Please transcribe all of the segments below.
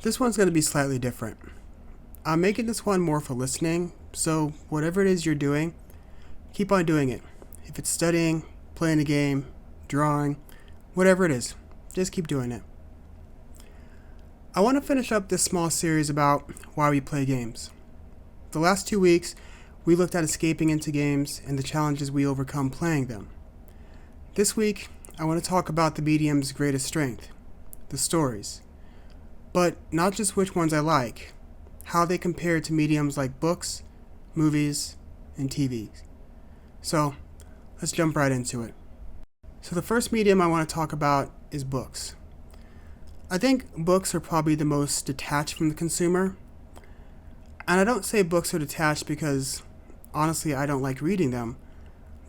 This one's going to be slightly different. I'm making this one more for listening, so whatever it is you're doing, keep on doing it. If it's studying, playing a game, drawing, whatever it is, just keep doing it. I want to finish up this small series about why we play games. The last 2 weeks, we looked at escaping into games and the challenges we overcome playing them. This week, I want to talk about the medium's greatest strength, the stories. But not just which ones I like, how they compare to mediums like books, movies, and TV. So, let's jump right into it. So the first medium I want to talk about is books. I think books are probably the most detached from the consumer. And I don't say books are detached because, honestly, I don't like reading them,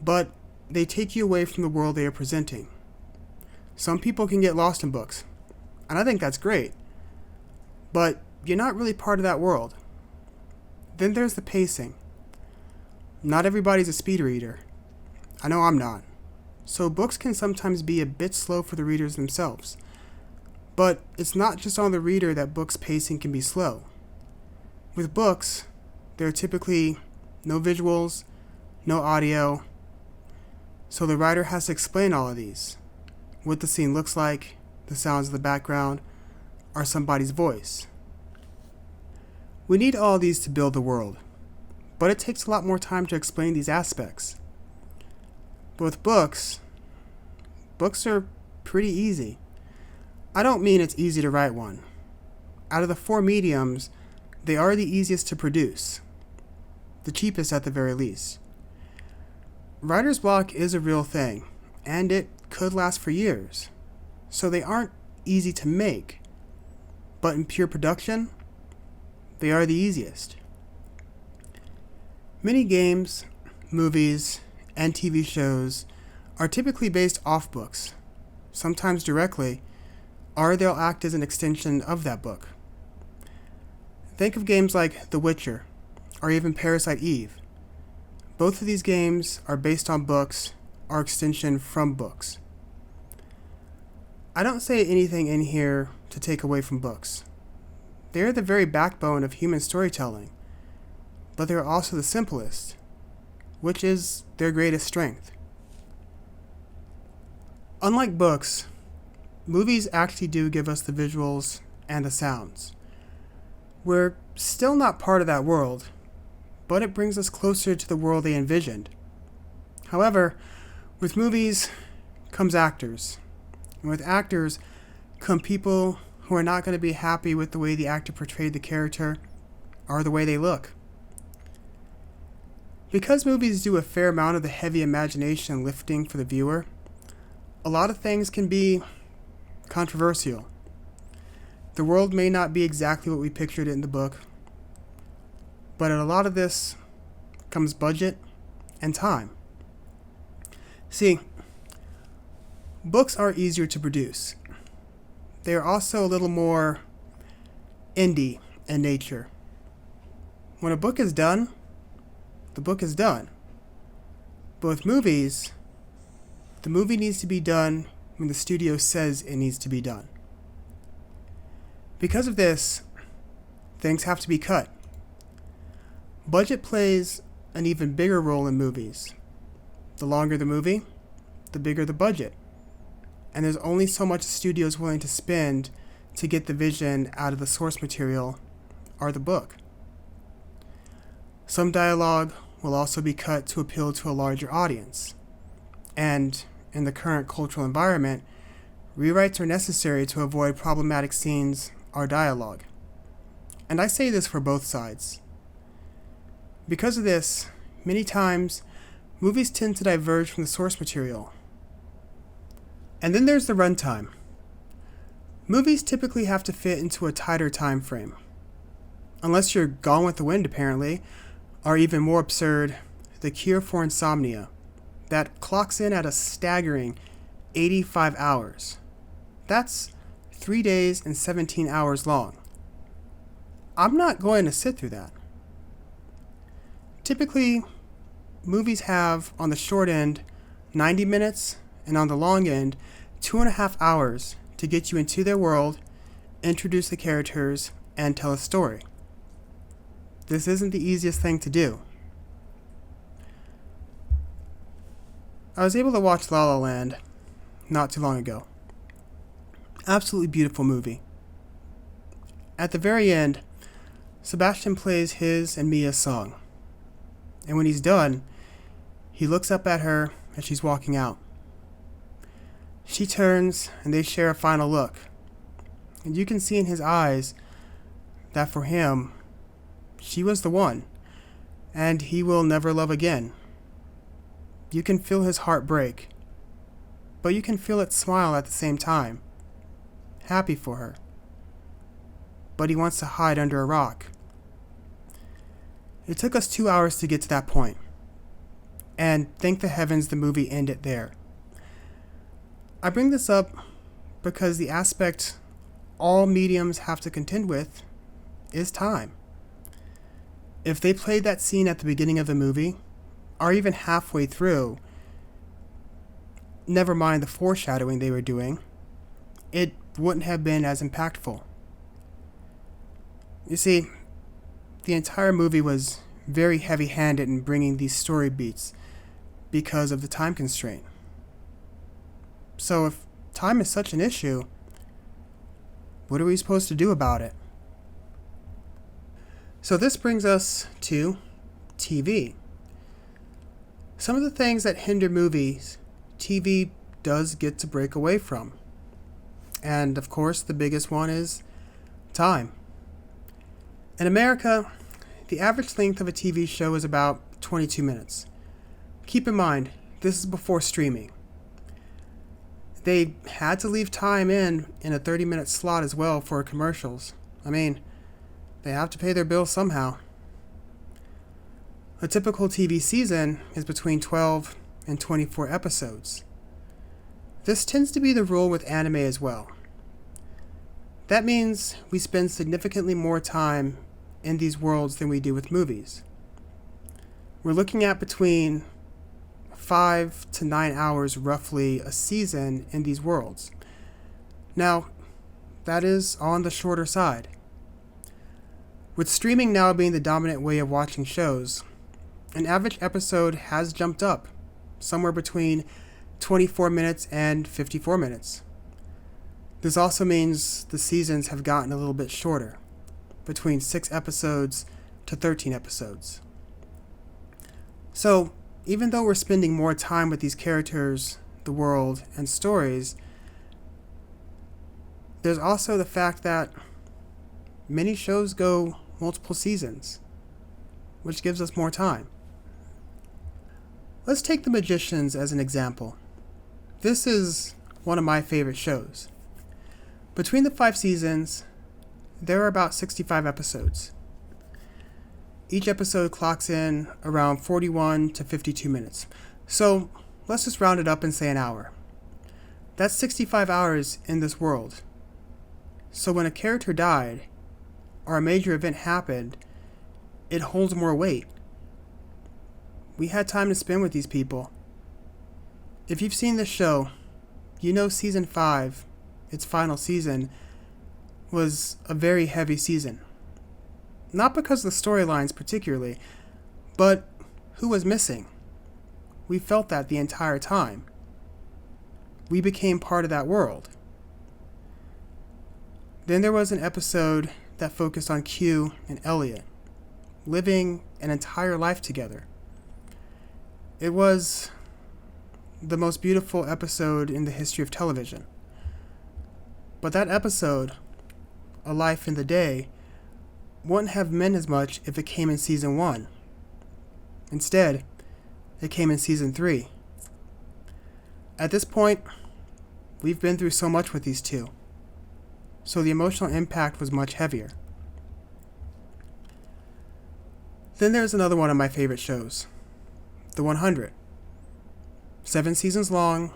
but they take you away from the world they are presenting. Some people can get lost in books, and I think that's great. But you're not really part of that world. Then there's the pacing. Not everybody's a speed reader. I know I'm not. So books can sometimes be a bit slow for the readers themselves. But it's not just on the reader that books' pacing can be slow. With books, there are typically no visuals, no audio, so the writer has to explain all of these. What the scene looks like, the sounds of the background, or somebody's voice. We need all these to build the world, but it takes a lot more time to explain these aspects. But with books are pretty easy. I don't mean it's easy to write one. Out of the 4 mediums, they are the easiest to produce. The cheapest at the very least. Writer's block is a real thing, and it could last for years. So they aren't easy to make. But in pure production, they are the easiest. Many games, movies, and TV shows are typically based off books, sometimes directly, or they'll act as an extension of that book. Think of games like The Witcher, or even Parasite Eve. Both of these games are based on books, or extension from books. I don't say anything in here to take away from books. They are the very backbone of human storytelling, but they are also the simplest, which is their greatest strength. Unlike books, movies actually do give us the visuals and the sounds. We're still not part of that world, but it brings us closer to the world they envisioned. However, with movies comes actors, and with actors come people who are not going to be happy with the way the actor portrayed the character or the way they look. Because movies do a fair amount of the heavy imagination and lifting for the viewer, a lot of things can be controversial. The world may not be exactly what we pictured it in the book, but in a lot of this comes budget and time. See, books are easier to produce. They are also a little more indie in nature. When a book is done, the book is done. But with movies, the movie needs to be done when the studio says it needs to be done. Because of this, things have to be cut. Budget plays an even bigger role in movies. The longer the movie, the bigger the budget. And there's only so much a studio is willing to spend to get the vision out of the source material or the book. Some dialogue will also be cut to appeal to a larger audience. And in the current cultural environment, rewrites are necessary to avoid problematic scenes or dialogue. And I say this for both sides. Because of this, many times, movies tend to diverge from the source material. And then there's the runtime. Movies typically have to fit into a tighter time frame. Unless you're Gone with the Wind, apparently, or even more absurd, The Cure for Insomnia, that clocks in at a staggering 85 hours. That's 3 days and 17 hours long. I'm not going to sit through that. Typically, movies have, on the short end, 90 minutes, and on the long end, 2.5 hours to get you into their world introduce the characters, and tell a story. This isn't the easiest thing to do. I was able to watch La La Land not too long ago. Absolutely beautiful movie. At the very end, Sebastian plays his and Mia's song. And when he's done, he looks up at her as she's walking out. She turns and they share a final look. And you can see in his eyes that for him, she was the one, and he will never love again. You can feel his heart break, but you can feel it smile at the same time, happy for her. But he wants to hide under a rock. It took us 2 hours to get to that point, and thank the heavens the movie ended there. I bring this up because the aspect all mediums have to contend with is time. If they played that scene at the beginning of the movie, or even halfway through, never mind the foreshadowing they were doing, it wouldn't have been as impactful. You see, the entire movie was very heavy-handed in bringing these story beats because of the time constraint. So if time is such an issue, what are we supposed to do about it? So this brings us to TV. Some of the things that hinder movies, TV does get to break away from. And of course, the biggest one is time. In America, the average length of a TV show is about 22 minutes. Keep in mind, this is before streaming. They had to leave time in a 30-minute slot as well for commercials. I mean, they have to pay their bills somehow. A typical TV season is between 12 and 24 episodes. This tends to be the rule with anime as well. That means we spend significantly more time in these worlds than we do with movies. We're looking at between 5 to 9 hours roughly a season in these worlds. Now, that is on the shorter side. With streaming now being the dominant way of watching shows, an average episode has jumped up somewhere between 24 minutes and 54 minutes. This also means the seasons have gotten a little bit shorter, between 6 episodes to 13 episodes. So, even though we're spending more time with these characters, the world, and stories, there's also the fact that many shows go multiple seasons, which gives us more time. Let's take The Magicians as an example. This is one of my favorite shows. Between the 5 seasons, there are about 65 episodes. Each episode clocks in around 41 to 52 minutes. So let's just round it up and say an hour. That's 65 hours in this world. So when a character died, or a major event happened, it holds more weight. We had time to spend with these people. If you've seen this show, you know season 5, its final season, was a very heavy season. Not because of the storylines particularly, but who was missing? We felt that the entire time. We became part of that world. Then there was an episode that focused on Q and Elliot, living an entire life together. It was the most beautiful episode in the history of television. But that episode, A Life in the Day, wouldn't have meant as much if it came in season 1. Instead, it came in season 3. At this point, we've been through so much with these two, so the emotional impact was much heavier. Then there's another one of my favorite shows, The 100. 7 seasons long,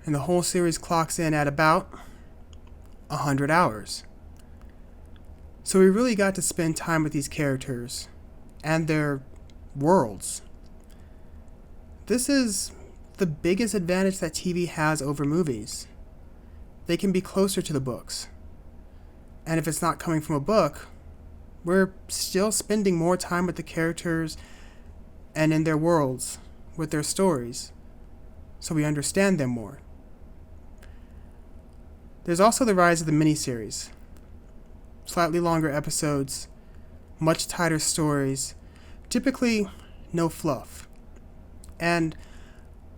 and the whole series clocks in at about 100 hours. So we really got to spend time with these characters and their worlds. This is the biggest advantage that TV has over movies. They can be closer to the books. And if it's not coming from a book, we're still spending more time with the characters and in their worlds, with their stories, so we understand them more. There's also the rise of the miniseries. Slightly longer episodes, much tighter stories, typically no fluff. And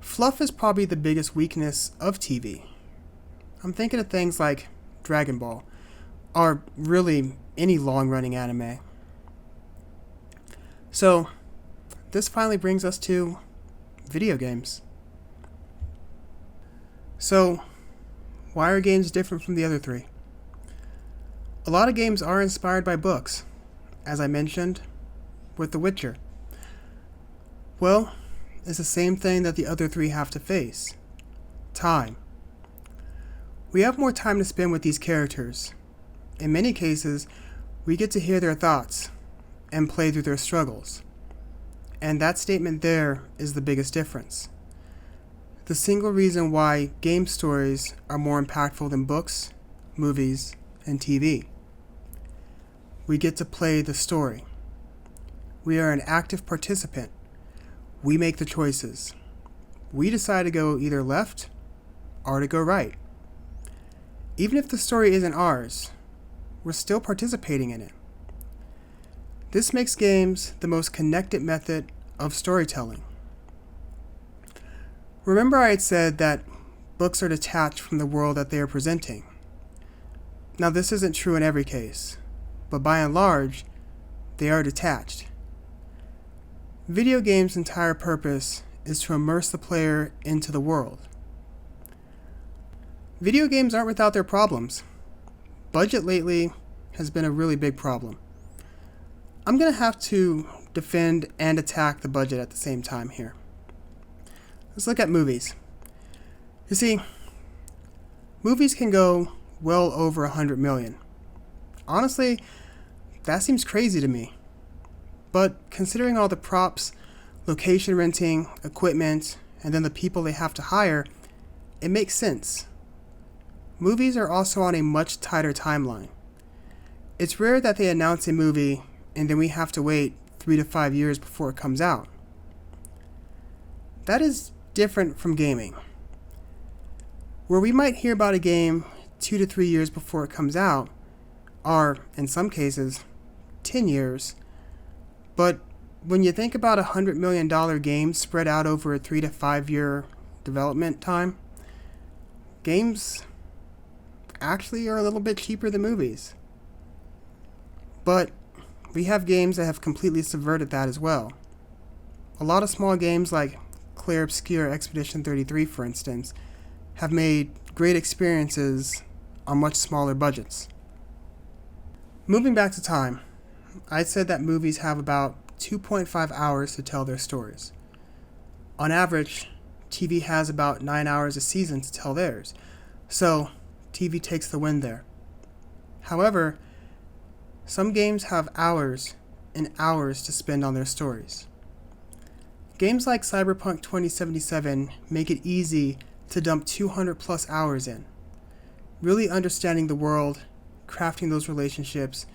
fluff is probably the biggest weakness of TV. I'm thinking of things like Dragon Ball, or really any long-running anime. So, this finally brings us to video games. So, why are games different from the other three? A lot of games are inspired by books, as I mentioned, with The Witcher. Well, it's the same thing that the other three have to face. Time. We have more time to spend with these characters. In many cases, we get to hear their thoughts and play through their struggles. And that statement there is the biggest difference. The single reason why game stories are more impactful than books, movies, and TV. We get to play the story. We are an active participant. We make the choices. We decide to go either left or to go right. Even if the story isn't ours, we're still participating in it. This makes games the most connected method of storytelling. Remember I had said that books are detached from the world that they are presenting. Now this isn't true in every case, but by and large, they are detached. Video games' entire purpose is to immerse the player into the world. Video games aren't without their problems. Budget lately has been a really big problem. I'm going to have to defend and attack the budget at the same time here. Let's look at movies. You see, movies can go well over 100 million. Honestly, that seems crazy to me. But considering all the props, location renting, equipment, and then the people they have to hire, it makes sense. Movies are also on a much tighter timeline. It's rare that they announce a movie and then we have to wait 3 to 5 years before it comes out. That is different from gaming, where we might hear about a game 2 to 3 years before it comes out, or in some cases, 10 years. But when you think about $100 million games spread out over a 3 to 5 year development time, games actually are a little bit cheaper than movies. But we have games that have completely subverted that as well. A lot of small games like Clair Obscur Expedition 33, for instance, have made great experiences on much smaller budgets. Moving back to time, I said that movies have about 2.5 hours to tell their stories. On average, TV has about 9 hours a season to tell theirs, so TV takes the win there. However, some games have hours and hours to spend on their stories. Games like Cyberpunk 2077 make it easy to dump 200 plus hours in, really understanding the world, crafting those relationships,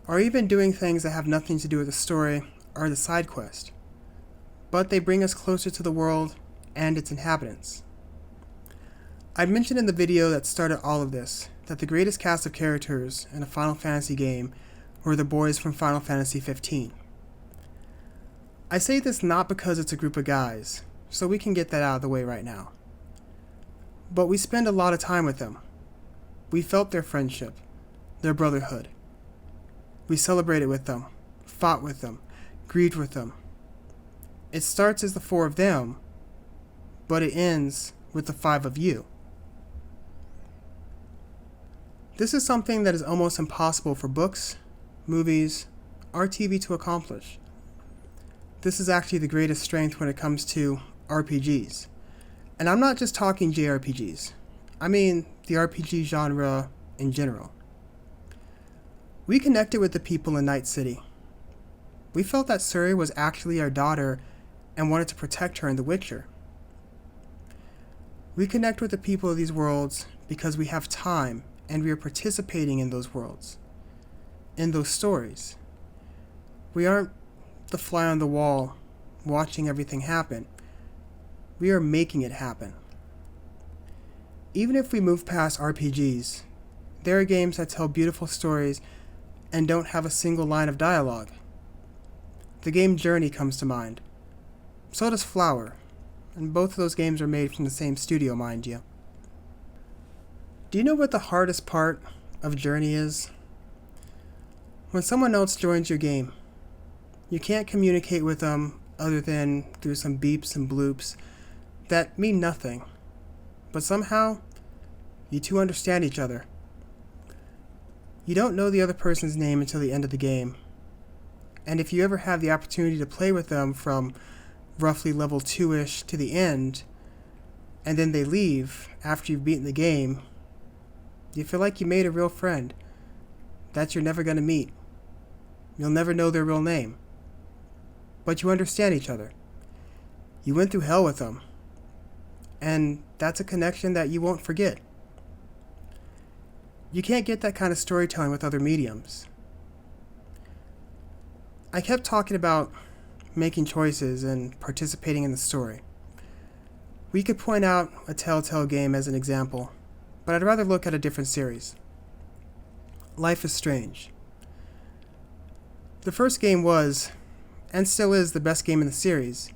or even doing things that have nothing to do with the story or the side quest. But they bring us closer to the world and its inhabitants. I mentioned in the video that started all of this that the greatest cast of characters in a Final Fantasy game were the boys from Final Fantasy 15. I say this not because it's a group of guys, so we can get that out of the way right now. But we spend a lot of time with them. We felt their friendship, their brotherhood. We celebrated with them, fought with them, grieved with them. It starts as the 4 of them, but it ends with the 5 of you. This is something that is almost impossible for books, movies, or TV to accomplish. This is actually the greatest strength when it comes to RPGs. And I'm not just talking JRPGs. I mean the RPG genre in general. We connected with the people in Night City. We felt that Ciri was actually our daughter and wanted to protect her in The Witcher. We connect with the people of these worlds because we have time and we are participating in those worlds, in those stories. We aren't the fly on the wall watching everything happen. We are making it happen. Even if we move past RPGs, there are games that tell beautiful stories and don't have a single line of dialogue. The game Journey comes to mind. So does Flower, and both of those games are made from the same studio, mind you. Do you know what the hardest part of Journey is? When someone else joins your game, you can't communicate with them other than through some beeps and bloops that mean nothing, but somehow you two understand each other. You don't know the other person's name until the end of the game, and if you ever have the opportunity to play with them from roughly level 2-ish to the end, and then they leave after you've beaten the game, you feel like you made a real friend that you're never going to meet. You'll never know their real name, but you understand each other. You went through hell with them, and that's a connection that you won't forget. You can't get that kind of storytelling with other mediums. I kept talking about making choices and participating in the story. We could point out a Telltale game as an example, but I'd rather look at a different series. Life is Strange. The first game was, and still is, the best game in the series,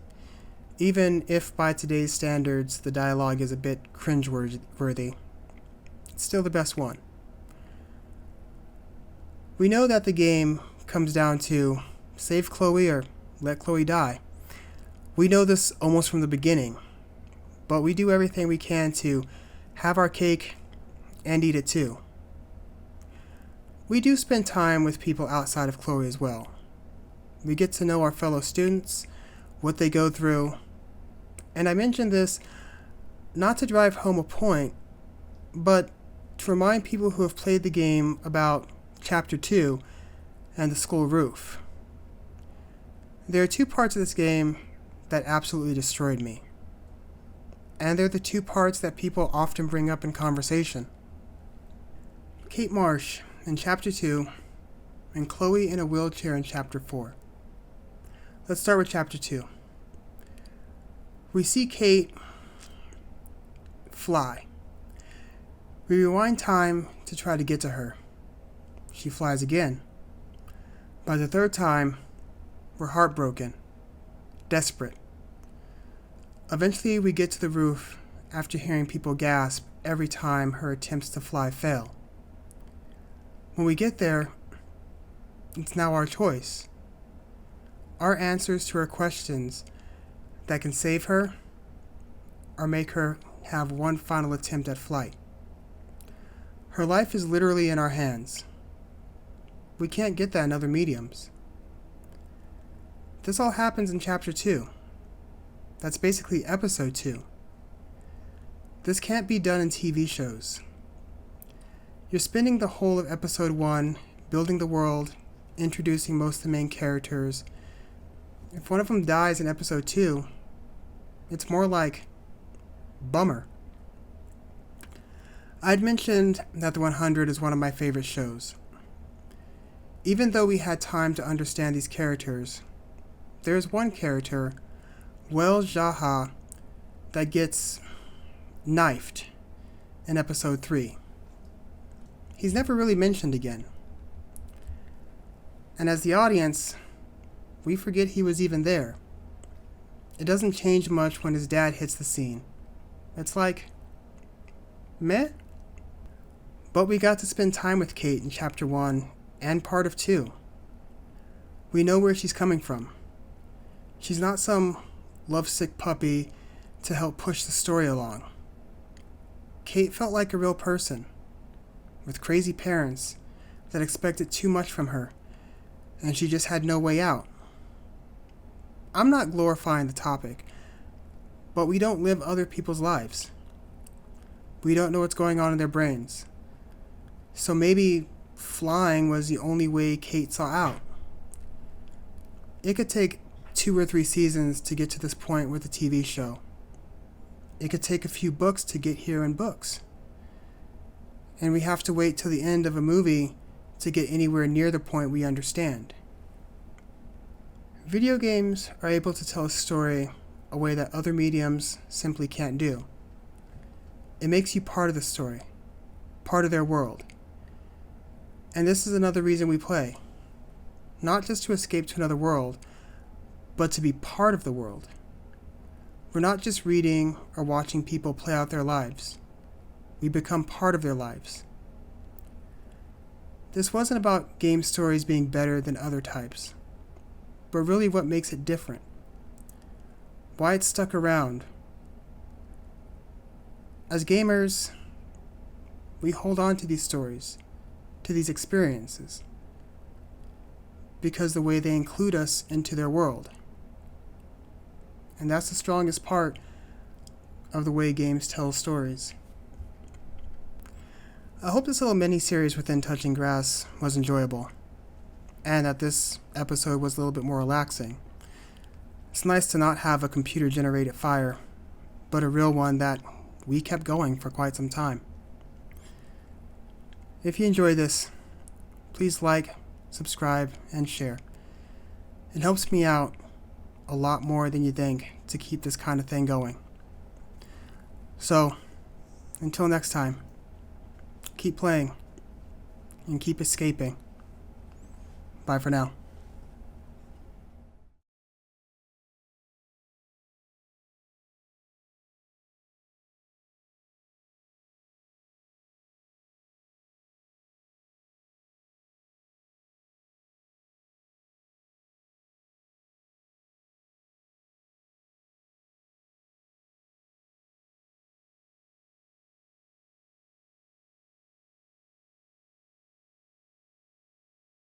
even if by today's standards the dialogue is a bit cringe-worthy. It's still the best one. We know that the game comes down to save Chloe or let Chloe die. We know this almost from the beginning, but we do everything we can to have our cake and eat it too. We do spend time with people outside of Chloe as well. We get to know our fellow students, what they go through, and I mention this not to drive home a point, but to remind people who have played the game about Chapter 2 and the school roof. There are two parts of this game that absolutely destroyed me, and they're the two parts that people often bring up in conversation. Kate Marsh in Chapter 2, and Chloe in a wheelchair in Chapter 4. Let's start with Chapter 2. We see Kate fly. We rewind time to try to get to her. She flies again. By the third time, we're heartbroken, desperate. Eventually, we get to the roof after hearing people gasp every time her attempts to fly fail. When we get there, it's now our choice. Our answers to her questions that can save her or make her have one final attempt at flight. Her life is literally in our hands. We can't get that in other mediums. This all happens in Chapter 2. That's basically Episode 2. This can't be done in TV shows. You're spending the whole of Episode 1 building the world, introducing most of the main characters. If one of them dies in Episode 2, it's more like, bummer. I'd mentioned that The 100 is one of my favorite shows. Even though we had time to understand these characters, there's one character, Wel Jaha, that gets knifed in Episode 3. He's never really mentioned again. And as the audience, we forget he was even there. It doesn't change much when his dad hits the scene. It's like, meh? But we got to spend time with Kate in Chapter 1 and part of 2. We know where she's coming from. She's not some lovesick puppy to help push the story along. Kate felt like a real person, with crazy parents that expected too much from her, and she just had no way out. I'm not glorifying the topic, but we don't live other people's lives. We don't know what's going on in their brains. So maybe flying was the only way Kate saw out. It could take 2 or 3 seasons to get to this point with a TV show. It could take a few books to get here in books. and we have to wait till the end of a movie to get anywhere near the point we understand. Video games are able to tell a story a way that other mediums simply can't do. It makes you part of the story, part of their world. And this is another reason we play. Not just to escape to another world, but to be part of the world. We're not just reading or watching people play out their lives. We become part of their lives. This wasn't about game stories being better than other types, but really what makes it different. Why it's stuck around. As gamers, we hold on to these stories, to these experiences, because the way they include us into their world. And that's the strongest part of the way games tell stories. I hope this little mini-series within Touching Grass was enjoyable, and that this episode was a little bit more relaxing. It's nice to not have a computer-generated fire, but a real one that we kept going for quite some time. If you enjoyed this, please like, subscribe, and share. It helps me out a lot more than you think to keep this kind of thing going. So, until next time, keep playing and keep escaping. Bye for now.